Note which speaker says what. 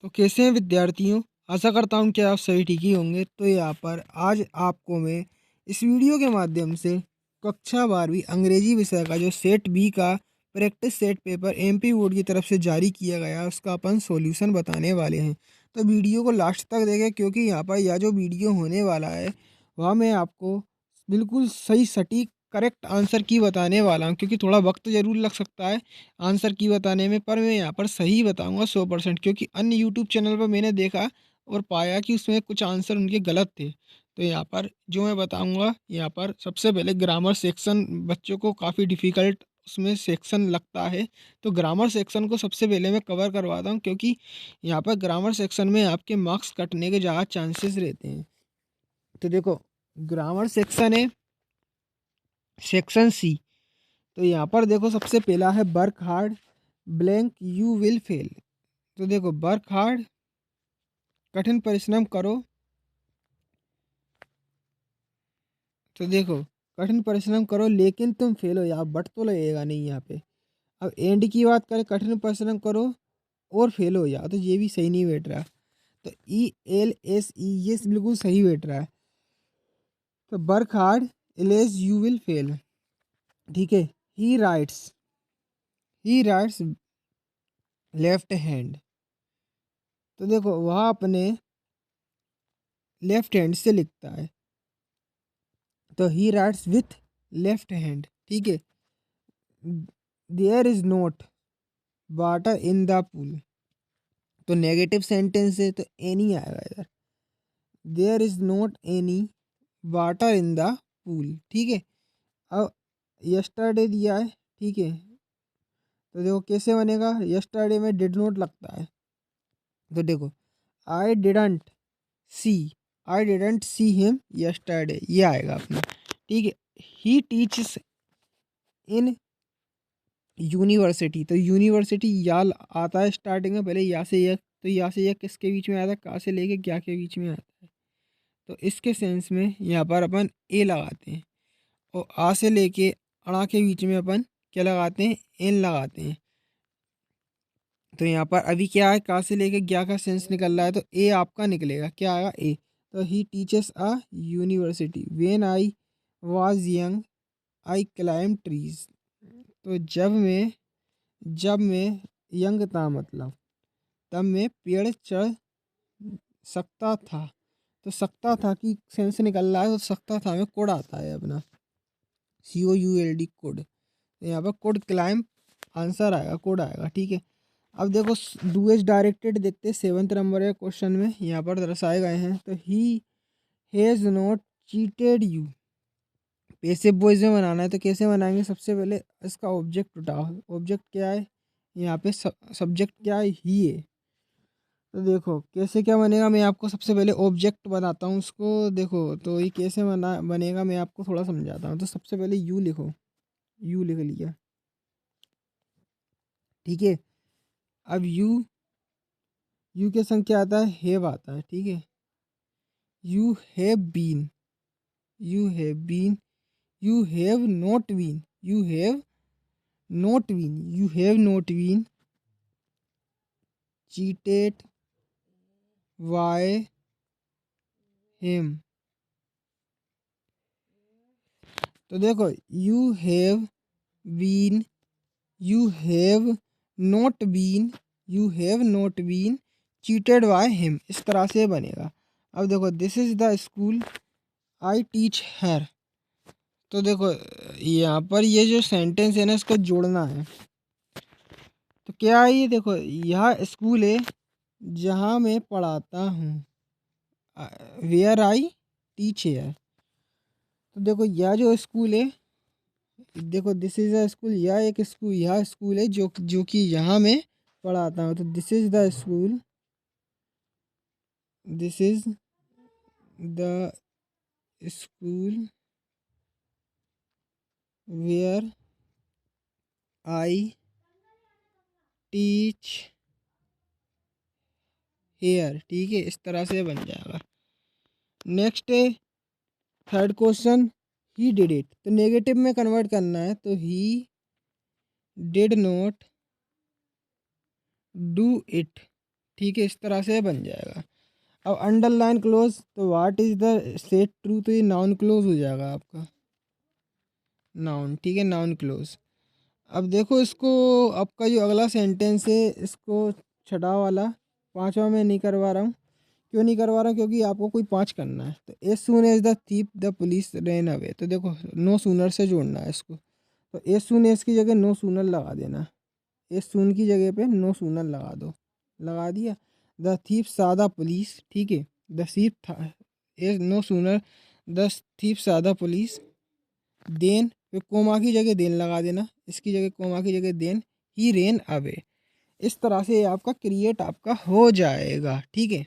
Speaker 1: तो कैसे हैं विद्यार्थियों। आशा करता हूँ कि आप सभी ठीक ही होंगे। तो यहाँ पर आज आपको मैं इस वीडियो के माध्यम से कक्षा 12वीं अंग्रेजी विषय का जो सेट बी का practice set paper MP board की तरफ से जारी किया गया है उसका अपन सॉल्यूशन बताने वाले हैं। तो वीडियो को लास्ट तक देखें क्योंकि यहाँ पर यह जो वीडियो होने वाला है वह मैं आपको बिल्कुल सही सटीक करेक्ट आंसर की बताने वाला हूँ, क्योंकि थोड़ा वक्त ज़रूर लग सकता है आंसर की बताने में, पर मैं यहाँ पर सही बताऊंगा 100%। क्योंकि अन्य यूट्यूब चैनल पर मैंने देखा और पाया कि उसमें कुछ आंसर उनके गलत थे। तो यहाँ पर जो मैं बताऊंगा, यहाँ पर सबसे पहले ग्रामर सेक्शन बच्चों को काफ़ी डिफ़िकल्ट उसमें सेक्शन लगता है। तो ग्रामर सेक्शन को सबसे पहले मैं कवर करवाता हूँ, क्योंकि यहाँ पर ग्रामर सेक्शन में आपके मार्क्स कटने के ज़्यादा चांसेस रहते हैं। तो देखो, ग्रामर सेक्शन है सेक्शन सी। तो यहाँ पर देखो सबसे पहला है work hard blank you will fail. तो देखो, वर्क हार्ड कठिन परिश्रम करो। तो देखो, कठिन परिश्रम करो लेकिन तुम फेल हो, यहाँ बट तो लगेगा नहीं यहाँ पे। अब एंड की बात करें, कठिन परिश्रम करो और फेल हो जाओ, तो ये भी सही नहीं बैठ रहा। तो ई एल एस ई ये बिल्कुल सही बैठ रहा है। तो work hard alleged you will fail, ठीक है। ही राइट्स लेफ्ट हैंड। तो देखो, वह अपने लेफ्ट हैंड से लिखता है। तो he writes with left hand, ठीक है। There is not water in the pool. तो नेगेटिव सेंटेंस है तो एनी आएगा इधर। There is not any water in the pool, ठीक है। अब यस्टरडे दिया है, ठीक है। तो देखो कैसे बनेगा, यस्टरडे में डिड नोट लगता है। तो देखो, I didn't see I didn't see him yesterday, ये आएगा अपना, ठीक है। ही टीचस इन यूनिवर्सिटी। तो यूनिवर्सिटी या आता है स्टार्टिंग में, पहले या से यह। तो या से यह किसके बीच में आता है, का से लेके क्या के बीच में आता है। तो इसके सेंस में यहाँ पर अपन ए लगाते हैं, और आ से लेके अड़ा के बीच में अपन क्या लगाते हैं, एन लगाते हैं। तो यहाँ पर अभी क्या है, का से लेके क्या का सेंस निकल रहा है, तो ए आपका निकलेगा, क्या आएगा, ए। तो he teachers a university when I was young I climb trees. तो जब मैं यंग था, मतलब तब मैं पेड़ चढ़ सकता था। तो सकता था कि सेंस निकल रहा है, तो सकता था में कोड आता है अपना, COULD कोड। तो यहाँ पर कोड क्लाइम आंसर आएगा, कोड आएगा, ठीक है। अब देखो, डूएज डायरेक्टेड देखते हैं 7th नंबर के क्वेश्चन में, यहाँ पर दर्शाए गए हैं। तो he has not cheated you. Passive voice में बनाना है, तो कैसे बनाएंगे, सबसे पहले इसका ऑब्जेक्ट उठाओ। ऑब्जेक्ट क्या है यहाँ पे, सब्जेक्ट क्या है, ही है। तो देखो कैसे क्या बनेगा, मैं आपको सबसे पहले ऑब्जेक्ट बताता हूँ उसको। देखो तो ये कैसे बनेगा, मैं आपको थोड़ा समझाता हूँ। तो सबसे पहले यू लिखो, यू लिख लिया, ठीक है। अब यू के संग क्या आता है, हैव आता है, ठीक है। You have been, you have been, you have not been, you have not been cheated by him. तो देखो, you have been, you have not been, you have not been cheated by him, इस तरह से बनेगा। अब देखो, this is the school I teach her. तो देखो, यहाँ पर ये जो सेंटेंस है ना, इसको जोड़ना है। तो क्या है ये, देखो, यह स्कूल है जहाँ मैं पढ़ाता हूँ, वेयर आई टीच हेयर। तो देखो, यह जो स्कूल है, देखो दिस इज द स्कूल, यह स्कूल है जो कि यहाँ मैं पढ़ाता हूँ। तो this is the school, this is the school where I teach here, ठीक है। इस तरह से बन जाएगा। नेक्स्ट है third question, he did it. तो नेगेटिव में कन्वर्ट करना है, तो he did not do it, ठीक है, इस तरह से बन जाएगा। अब अंडरलाइन क्लोज, तो what is the set true, तो ये नाउन क्लोज हो जाएगा आपका, नाउन। ठीक है, नाउन क्लोज। अब देखो इसको, आपका जो अगला सेंटेंस है इसको छठा वाला, पांचवा में नहीं करवा रहा हूँ। क्यों नहीं करवा रहा हूँ? क्योंकि आपको कोई पाँच करना है। तो as soon as the thief the police ran away, तो देखो नो सूनर से जोड़ना है इसको। तो एज सून एज की जगह नो सूनर लगा देना, एज सून की जगह पे नो सूनर लगा दो, लगा दिया। द थीप सादा पुलिस, ठीक है, द सीप था as no sooner the thief सादा पुलिस देन, फिर कोमा की जगह देन लगा देना, इसकी जगह कोमा की जगह देन ही रेन अवे। इस तरह से आपका क्रिएट आपका हो जाएगा। ठीक है,